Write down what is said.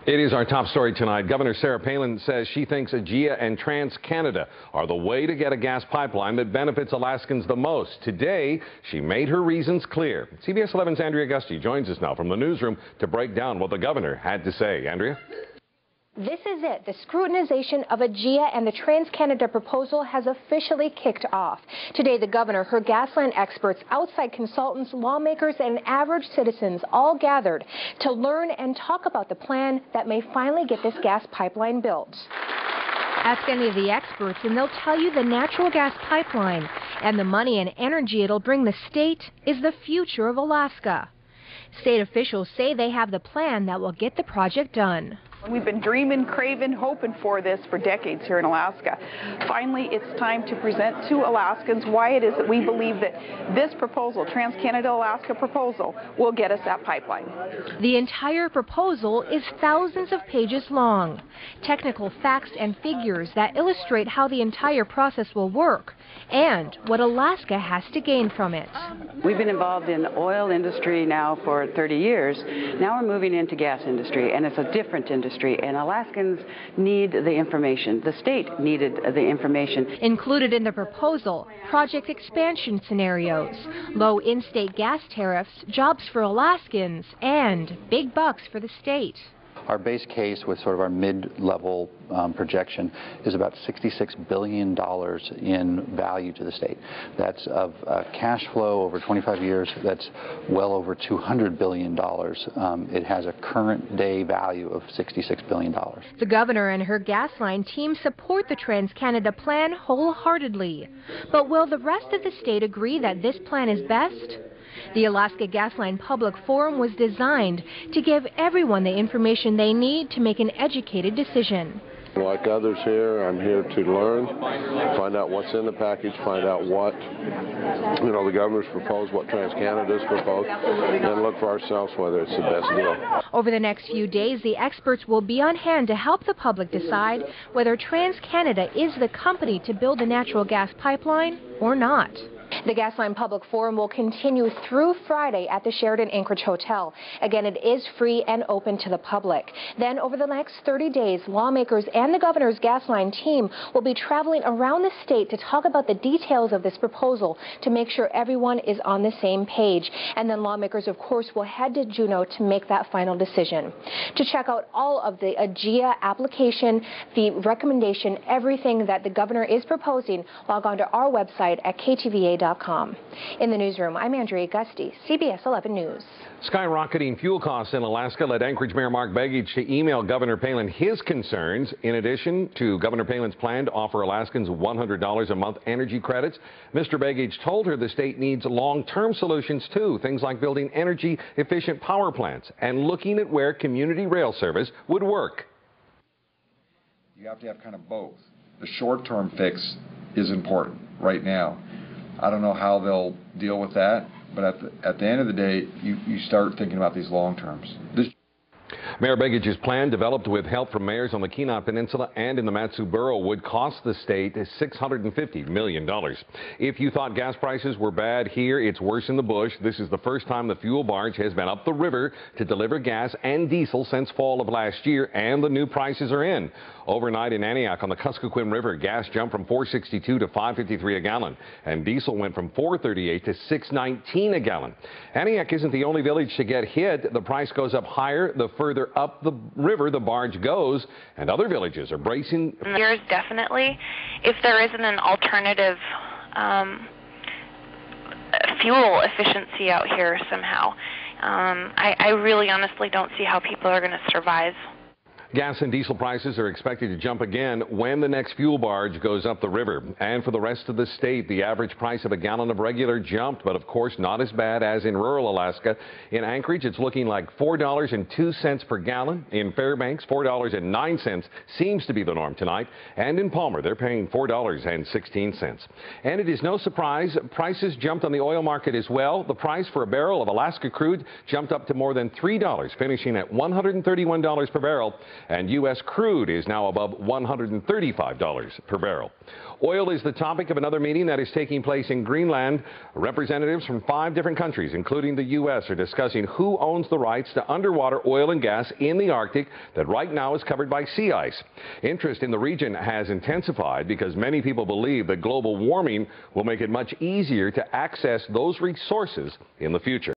It is our top story tonight. Governor Sarah Palin says she thinks AGIA and TransCanada are the way to get a gas pipeline that benefits Alaskans the most. Today, she made her reasons clear. CBS 11's Andrea Gusty joins us now from the newsroom to break down what the governor had to say. Andrea? This is it. The scrutinization of AGIA and the TransCanada proposal has officially kicked off. Today, the governor, her gasland experts, outside consultants, lawmakers, and average citizens all gathered to learn and talk about the plan that may finally get this gas pipeline built. Ask any of the experts and they'll tell you the natural gas pipeline and the money and energy it'll bring the state is the future of Alaska. State officials say they have the plan that will get the project done. We've been dreaming, craving, hoping for this for decades here in Alaska. Finally, it's time to present to Alaskans why it is that we believe that this proposal, TransCanada-Alaska proposal, will get us that pipeline. The entire proposal is thousands of pages long. Technical facts and figures that illustrate how the entire process will work and what Alaska has to gain from it. We've been involved in the oil industry now for 30 years. Now we're moving into gas industry, and it's a different industry. And Alaskans need the information. The state needed the information. Included in the proposal, project expansion scenarios, low in-state gas tariffs, jobs for Alaskans, and big bucks for the state. Our base case with sort of our mid-level projection is about $66 billion in value to the state. That's of cash flow over 25 years. That's well over $200 billion. It has a current day value of $66 billion. The governor and her gasline team support the TransCanada plan wholeheartedly. But will the rest of the state agree that this plan is best? The Alaska Gasline Public Forum was designed to give everyone the information they need to make an educated decision. Like others here, I'm here to learn, find out what's in the package, find out what, the governor's proposed, what TransCanada's proposed, and look for ourselves whether it's the best deal. Over the next few days, the experts will be on hand to help the public decide whether TransCanada is the company to build the natural gas pipeline or not. The Gasline Public Forum will continue through Friday at the Sheraton Anchorage Hotel. Again, it is free and open to the public. Then, over the next 30 days, lawmakers and the governor's Gasline team will be traveling around the state to talk about the details of this proposal to make sure everyone is on the same page. And then lawmakers, of course, will head to Juneau to make that final decision. To check out all of the AGIA application, the recommendation, everything that the governor is proposing, log on to our website at ktva.com. In the newsroom, I'm Andrea Gusty, CBS 11 News. Skyrocketing fuel costs in Alaska led Anchorage Mayor Mark Begich to email Governor Palin his concerns. In addition to Governor Palin's plan to offer Alaskans $100 a month energy credits, Mr. Begich told her the state needs long-term solutions too, things like building energy-efficient power plants and looking at where community rail service would work. You have to have kind of both. The short-term fix is important right now. I don't know how they'll deal with that, but at the end of the day, you start thinking about these long terms. Mayor Begich's plan, developed with help from mayors on the Kenai Peninsula and in the Mat-Su Borough, would cost the state $650 million. If you thought gas prices were bad here, it's worse in the bush. This is the first time the fuel barge has been up the river to deliver gas and diesel since fall of last year, and the new prices are in. Overnight in Antioch on the Kuskokwim River, gas jumped from $4.62 to $5.53 a gallon, and diesel went from $4.38 to $6.19 a gallon. Antioch isn't the only village to get hit. The price goes up higher the further up the river the barge goes, and other villages are bracing. There's definitely, if there isn't an alternative fuel efficiency out here somehow, I really honestly don't see how people are going to survive. Gas and diesel prices are expected to jump again when the next fuel barge goes up the river. And for the rest of the state, the average price of a gallon of regular jumped, but of course not as bad as in rural Alaska. In Anchorage, it's looking like $4.02 per gallon. In Fairbanks, $4.09 seems to be the norm tonight. And in Palmer, they're paying $4.16. And it is no surprise, prices jumped on the oil market as well. The price for a barrel of Alaska crude jumped up to more than $3, finishing at $131 per barrel. And U.S. crude is now above $135 per barrel. Oil is the topic of another meeting that is taking place in Greenland. Representatives from 5 different countries, including the U.S., are discussing who owns the rights to underwater oil and gas in the Arctic that right now is covered by sea ice. Interest in the region has intensified because many people believe that global warming will make it much easier to access those resources in the future.